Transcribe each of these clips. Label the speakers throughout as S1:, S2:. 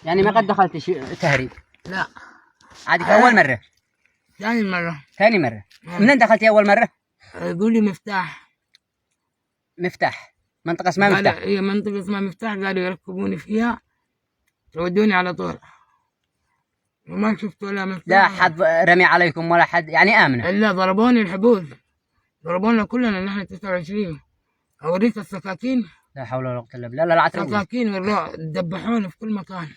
S1: يعني ما قد دخلت تهريب؟
S2: لا.
S1: عادي في أول مرة؟
S2: ثاني مرة.
S1: ثاني مرة. منين دخلتي أول مرة؟
S2: يقول لي مفتاح.
S1: مفتاح. منطقة اسمها مفتاح.
S2: هي منطقة اسمها مفتاح، قالوا يركبوني فيها يودوني على طول، وما شفت ولا مفتاح.
S1: لا حد رمي عليكم ولا حد يعني آمنة؟
S2: لا، ضربوني الحبوس، ضربونا كلنا نحن 29. أوريك السكاكين.
S1: لا حول ولا قوة إلا بالله. لا عتروني.
S2: سكاكين والرعب، دبحونا في كل مكان،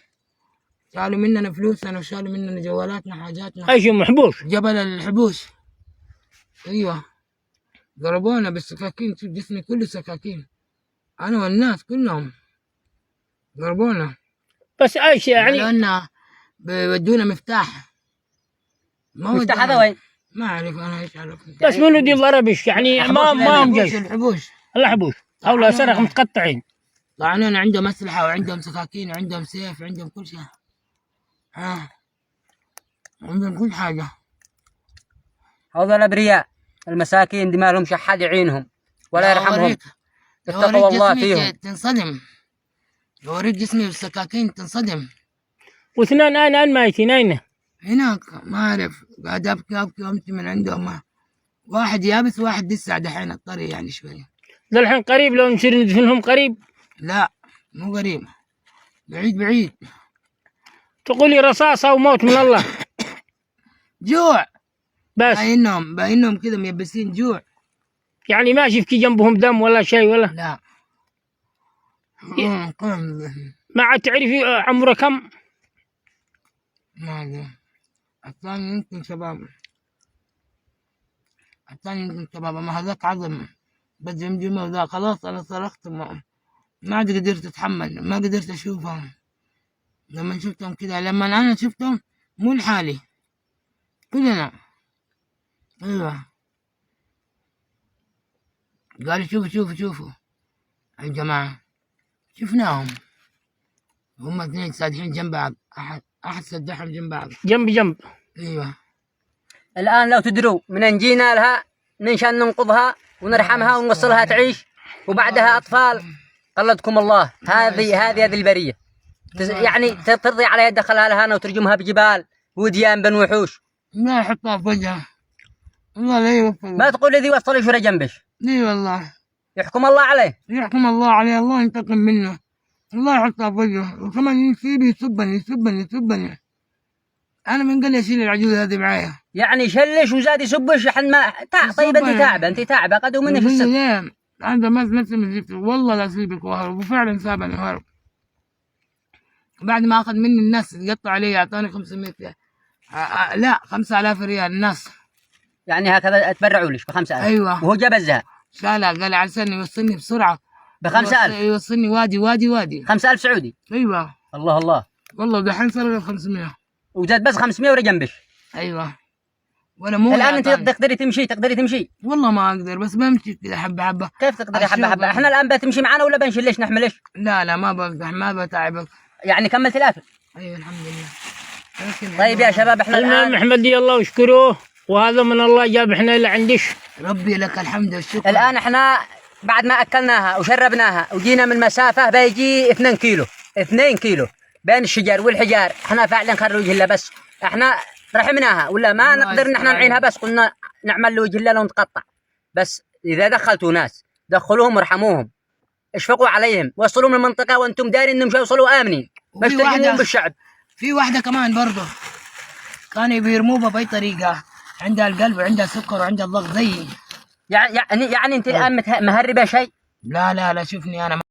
S2: شالوا مننا فلوسنا وشالوا مننا جوالاتنا حاجاتنا.
S3: ايش محبوس؟
S2: جبل الحبوس. ايوه، ضربونا بالسكاكين، شوف جسمي كله سكاكين، انا والناس كلهم ضربونا.
S3: بس ايش يعني؟
S2: قالوا بيودونا مفتاح.
S1: مفتاح هذا وين؟
S2: ما اعرف انا ايش عرف.
S3: بس منو دي ضربش يعني؟ ما هم جيش.
S2: الحبوش.
S3: الحبوس او سرق متقطعين.
S2: طعنونا، عندهم اسلحه وعندهم سكاكين وعندهم سيف وعندهم كل شيء. عندهم كل حاجه.
S1: هذول الأبرياء المساكين دي ما لهمش أحد يعينهم ولا يرحمهم. اتقوا الله فيهم.
S2: تنصدم لو اوريك جسمي بالسكاكين، تنصدم.
S3: واثنين الان مايتين اين؟
S2: هناك ما اعرف، قاعد ابكي وامشي من عندهم، واحد يابس واحد لسه دحين الطري يعني شويه.
S3: ذا الحين قريب لو نصير ندفنهم قريب؟
S2: لا مو قريب، بعيد بعيد.
S3: تقولي رصاصة وموت من الله.
S2: جوع
S3: بس
S2: باينهم كذا ميبسين جوع.
S3: يعني ما شفت جنبهم دم ولا شيء ولا؟
S2: لا.
S3: ما عاد تعرفي عمره كم؟
S2: ما ادري. الثاني يمكن شباب، ما هذاك عظم بس جمجمه، وذا خلاص انا صرخت، ما عاد قدرت اتحمل، ما قدرت اشوفهم. لما شفتهم كذا، لما انا شفتهم مو لحالي كلنا. ايوه، قالوا شوفوا الجماعة، شفناهم هم اثنين سادحين جنب بعض، احد سدحهم جنب بعض
S3: جنب.
S2: ايوه.
S1: الآن لو تدروا من جينا لها ننشان ننقذها ونرحمها ونوصلها تعيش، وبعدها أطفال قلدكم الله. هذه البرية يعني ترضي عليها تدخلها لهنا وترجمها بجبال وديان بن وحوش.
S2: لا يحطها في وجهها، والله لا يوفق.
S1: ما تقول ذي وصل شو جنبش.
S2: اي والله
S1: يحكم الله عليه.
S2: الله ينتقم منه، الله يحطها في وجهه. وكمان يسبني. انا من قال اشيل العجوز هذه معايا،
S1: يعني شلش وزاد يسبش حد ما طيب انت تعبه قدوا مني في السب.
S2: لا هذا ما نفسي والله لا اسيبك وهرب، وفعلا سابني وهرب. بعد ما اخذ مني الناس قطع علي، اعطاني 500 لا 5000 ريال الناس.
S1: يعني هكذا اتبرعوا ليش ب5000؟
S2: ايوه.
S1: وهو جاب الزهق.
S2: شالها، قال على سني يوصلني بسرعه
S1: ب5000.
S2: يوصلني وادي
S1: 5000 سعودي.
S2: ايوه.
S1: الله
S2: والله دحين صار 500
S1: وزاد بس 500 ورا جنبش.
S2: ايوه. ولا مو
S1: الان انت تقدري تمشي؟
S2: والله ما اقدر، بس بمشي كذا حبه.
S1: كيف تقدري حبه؟ احنا الان بتمشي معنا ولا بنشيل ليش نحملش؟
S2: لا ما بقدر، ما بتعبك.
S1: يعني كملت الاكل؟
S2: ايوه الحمد لله.
S1: طيب يا شباب احنا
S3: الان احمدي الله واشكروه، وهذا من الله جاب احنا اللي عندش.
S2: ربي لك الحمد والشكر.
S1: الان احنا بعد ما اكلناها وشربناها وجينا من مسافه بيجي 2 كيلو بين الشجر والحجار. احنا فعلا خرج الا بس احنا رحمناها، ولا ما نقدر ان احنا نعينها، بس قلنا نعمل له وجه الله لو نتقطع. بس اذا دخلتوا ناس دخلوهم وارحموهم، اشفقوا عليهم، وصلوهم للمنطقه وانتم دارين انهم يوصلوا امنين، مش ترجموهم بالشعب.
S2: في واحده كمان برضه كانوا بيرموها باي طريقه، عندها القلب وعندها سكر وعندها الضغط زيي.
S1: يعني انت الان مهربه شيء؟
S2: لا شوفني انا